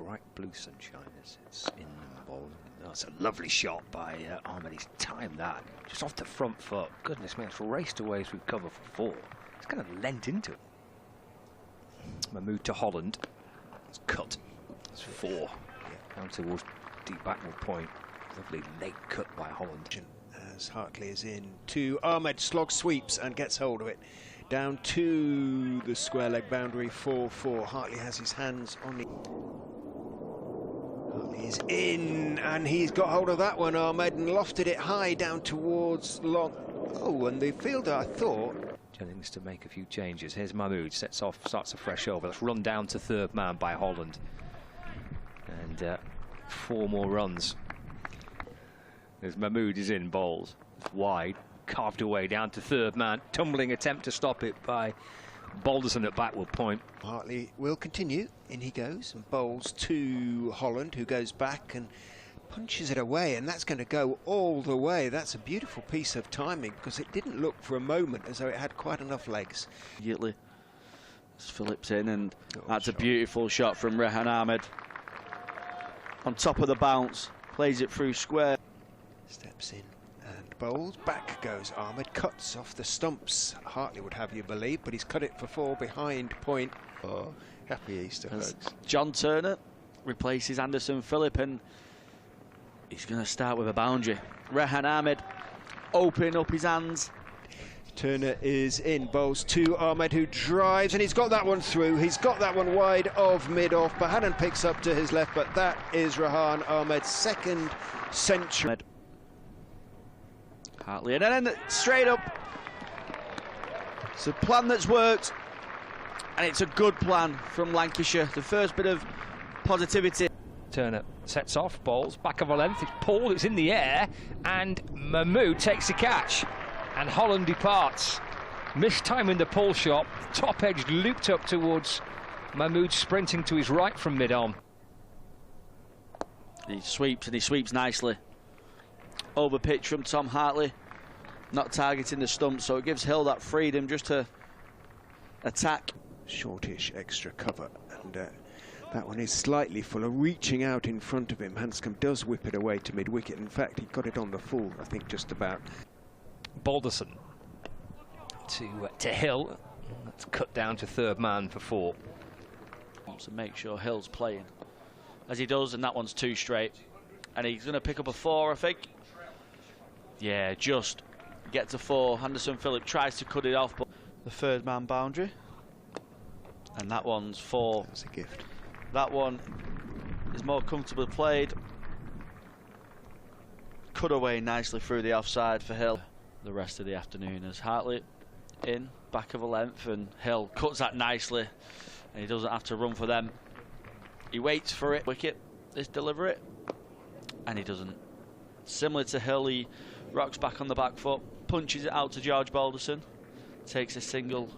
bright blue sunshine as it's in the ball. That's a lovely shot by Ahmed. He's timed that just off the front foot. Goodness me, it's raced away through cover for 4. It's kind of leant into it. Mahmood to Holland. It's cut. It's 4. Down towards deep backward point. Lovely late cut by Holland. As Hartley is in to Ahmed, slog sweeps and gets hold of it. Down to the square leg boundary, 4-4. Hartley has his hands on the... Hartley is in, and he's got hold of that one, Ahmed, and lofted it high down towards long. Oh, and the fielder, I thought... Jennings to make a few changes. Here's Mahmood, sets off, starts a fresh over. Let's run down to third man by Holland. And 4 more runs. As Mahmood is in, bowls. It's wide. Carved away down to third man. Tumbling attempt to stop it by Balderson at backward point. Hartley will continue. In he goes and bowls to Holland, who goes back and punches it away, and that's going to go all the way. That's a beautiful piece of timing, because it didn't look for a moment as though it had quite enough legs. Immediately, as Phillips in, and that's a beautiful shot from Rehan Ahmed. On top of the bounce, plays it through square. Steps in and bowls. Back goes Ahmed, cuts off the stumps. Hartley would have you believe, but he's cut it for 4 behind point. Oh, happy Easter, folks. John Turner replaces Anderson Phillip, and he's going to start with a boundary. Rehan Ahmed opening up his hands. Turner is in, bowls to Ahmed, who drives, and he's got that one through. He's got that one wide of mid-off. Bahanan picks up to his left, but that is Rehan Ahmed's 2nd century. Hartley, and then straight up. It's a plan that's worked, and it's a good plan from Lancashire. The first bit of positivity. Turner sets off, bowls, back of a length, it's pulled, it's in the air, and Mahmood takes the catch, and Holland departs. Mistiming the pull shot, top edge looped up towards Mahmood, sprinting to his right from mid-on. He sweeps, and he sweeps nicely. Over pitch from Tom Hartley, not targeting the stump, so it gives Hill that freedom just to attack. Shortish extra cover, and that one is slightly fuller, reaching out in front of him. Handscomb does whip it away to mid-wicket. In fact, he got it on the full, I think, just about. Balderson to Hill. That's cut down to third man for 4. Wants to make sure Hill's playing as he does, and that one's 2 straight. And he's going to pick up a 4, I think. Yeah, just get to 4. Anderson Phillip tries to cut it off, but the third man boundary. And that one's 4. That's a gift. That one is more comfortably played. Cut away nicely through the offside for Hill. The rest of the afternoon as Hartley in, back of a length, and Hill cuts that nicely, and he doesn't have to run for them. He waits for it, wicket, this deliver it, and he doesn't. Similar to Hill, he rocks back on the back foot, punches it out to George Balderson, takes a single.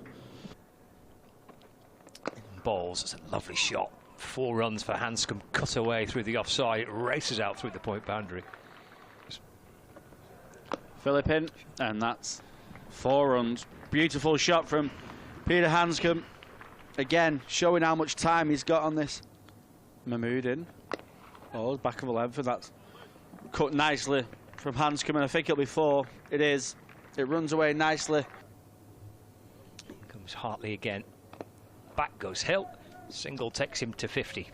Balls, it's a lovely shot. 4 runs for Handscomb, cut away through the offside, it races out through the point boundary. Phillip in, and that's 4 runs. Beautiful shot from Peter Handscomb. Again, showing how much time he's got on this. Mahmood in. Oh, back of a length, and that's cut nicely from Handscomb, and I think it'll be 4. It is. It runs away nicely. Here comes Hartley again. Back goes Hill. Single takes him to 50.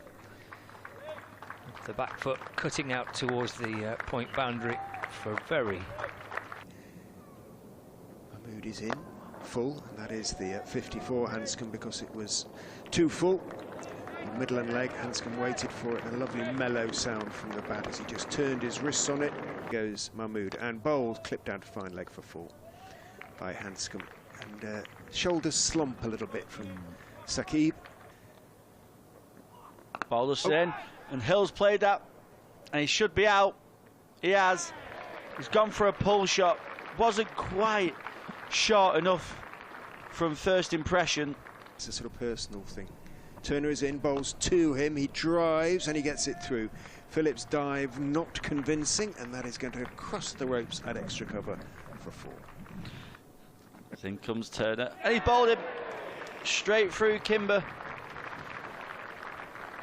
The back foot cutting out towards the point boundary for very. Mahmood is in, full, and that is the 54 Handscomb, because it was too full. Middle and leg, Handscomb waited for it, and a lovely mellow sound from the bat as he just turned his wrists on it. Goes Mahmood, and bowled, clipped down to fine leg for 4 by Handscomb. And shoulders slump a little bit from Saqib. Balderson in, and Hill's played that, and he should be out. He has. He's gone for a pull shot. Wasn't quite short enough from first impression. It's a sort of personal thing. Turner is in, bowls to him, he drives and he gets it through. Phillips' dive not convincing, and that is going to cross the ropes at extra cover for 4. In comes Turner, and he's bowled him straight through Kimber.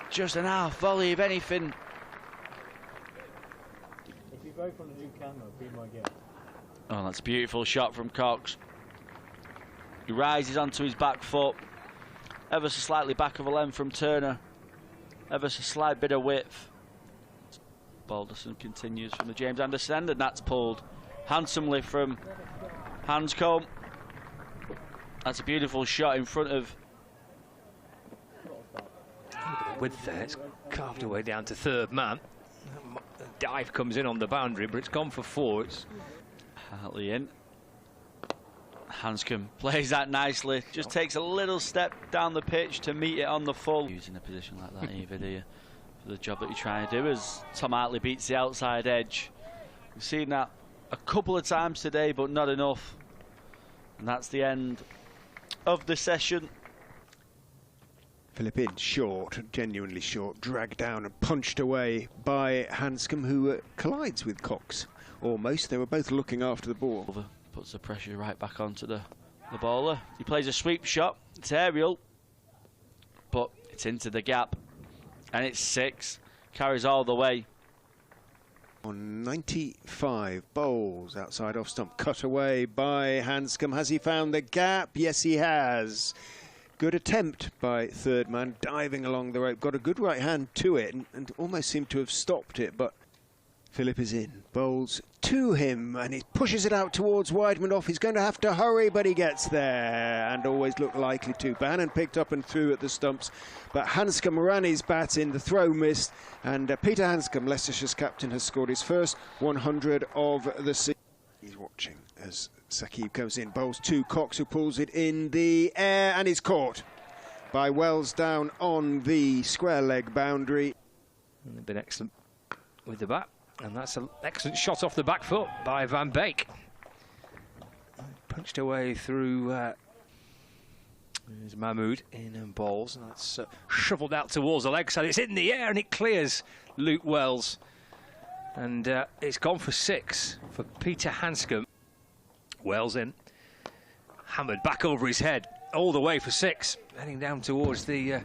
Just an half volley, if anything. If you both want to do camera, be my guest. Oh, that's a beautiful shot from Cox. He rises onto his back foot, ever so slightly back of a length from Turner, ever so slight bit of width. Balderson continues from the James Anderson end, and that's pulled handsomely from Handscomb. That's a beautiful shot in front of. Width there, it's carved away down to third man. The dive comes in on the boundary, but it's gone for four. It's Hartley in. Handscomb plays that nicely. Just takes a little step down the pitch to meet it on the full. Using a position like that either, do you? For the job that you're trying to do, as Tom Hartley beats the outside edge. We've seen that a couple of times today, but not enough. And that's the end of the session. Philip in short, genuinely short, dragged down and punched away by Handscomb, who collides with Cox. Almost. They were both looking after the ball. Puts the pressure right back onto the bowler. He plays a sweep shot. It's aerial, but it's into the gap. And it's 6. Carries all the way. On 95, bowls outside off stump. Cut away by Handscomb. Has he found the gap? Yes, he has. Good attempt by third man, diving along the rope. Got a good right hand to it and almost seemed to have stopped it, but Philip is in. Bowls to him, and he pushes it out towards Wideman off. He's going to have to hurry, but he gets there and always looked likely to. Bannon picked up and threw at the stumps, but Handscomb ran his bat in. The throw missed, and Peter Handscomb, Leicestershire's captain, has scored his first 100 of the season. He's watching as Saqib goes in. Bowls to Cox, who pulls it in the air, and is caught by Wells down on the square leg boundary. And they've been excellent with the bat. And that's an excellent shot off the back foot by Van Beek. Punched away through there's Mahmood in and bowls, and that's shovelled out towards the leg side. It's in the air and it clears Luke Wells. And it's gone for 6 for Peter Handscomb. Wells in. Hammered back over his head, all the way for 6. Heading down towards the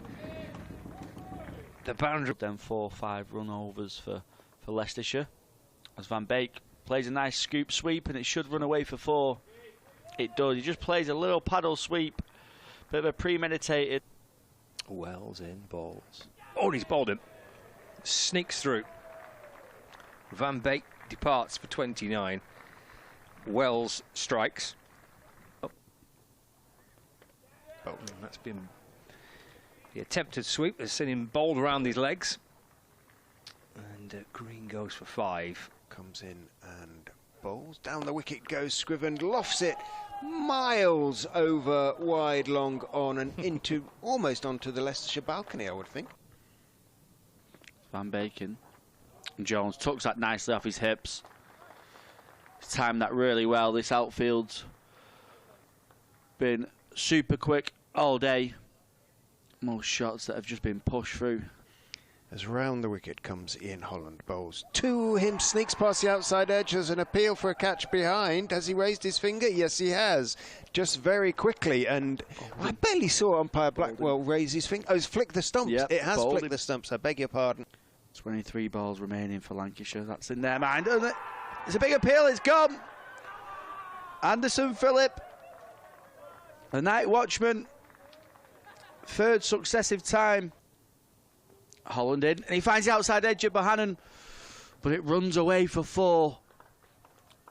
boundary. Then 4-5 run overs for Leicestershire, as Van Beek plays a nice scoop sweep, and it should run away for 4. It does. He just plays a little paddle sweep, bit of a premeditated. Wells in, balls. Oh, he's bowled him. Sneaks through. Van Beek departs for 29. Wells strikes. Oh. And that's been the attempted sweep. Has seen him bowled around his legs. And Green goes for 5. Comes in and bowls. Down the wicket goes Scriven, lofts it miles over wide, long on, and into almost onto the Leicestershire balcony, I would think. Van Beek in. And Jones tucks that nicely off his hips. He's timed that really well. This outfield's been super quick all day. Most shots that have just been pushed through. As round the wicket comes Ian Holland, bowls to him, sneaks past the outside edge. There's an appeal for a catch behind. Has he raised his finger? Yes, he has. Just very quickly, and I barely saw umpire Blackwell raise his finger. Oh, he's flicked the stumps. Yep, it has flicked the stumps, I beg your pardon. 23 balls remaining for Lancashire. That's in their mind, isn't it? It's a big appeal, it's gone. Anderson Phillip, the night watchman, 3rd successive time. Holland in, and he finds the outside edge of Bohannon, but it runs away for 4.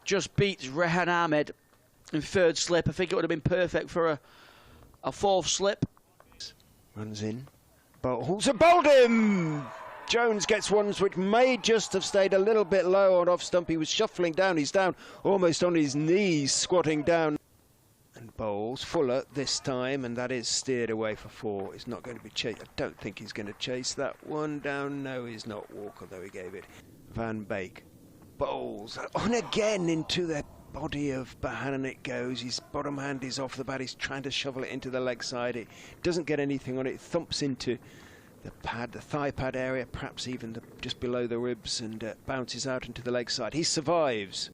Just beats Rehan Ahmed in 3rd slip. I think it would have been perfect for a 4th slip. Runs in, bowls and bowled him! Jones gets ones which may just have stayed a little bit low on off stump. He was shuffling down, he's down almost on his knees, squatting down. And bowls Fuller this time, and that is steered away for 4. It's not going to be chased. I don't think he's going to chase that one down. No, he's not. Walker, though, he gave it. Van Beek bowls on again into the body of Bohannon. It goes. His bottom hand is off the bat. He's trying to shovel it into the leg side. It doesn't get anything on it. Thumps into the pad, the thigh pad area, perhaps even just below the ribs, and bounces out into the leg side. He survives.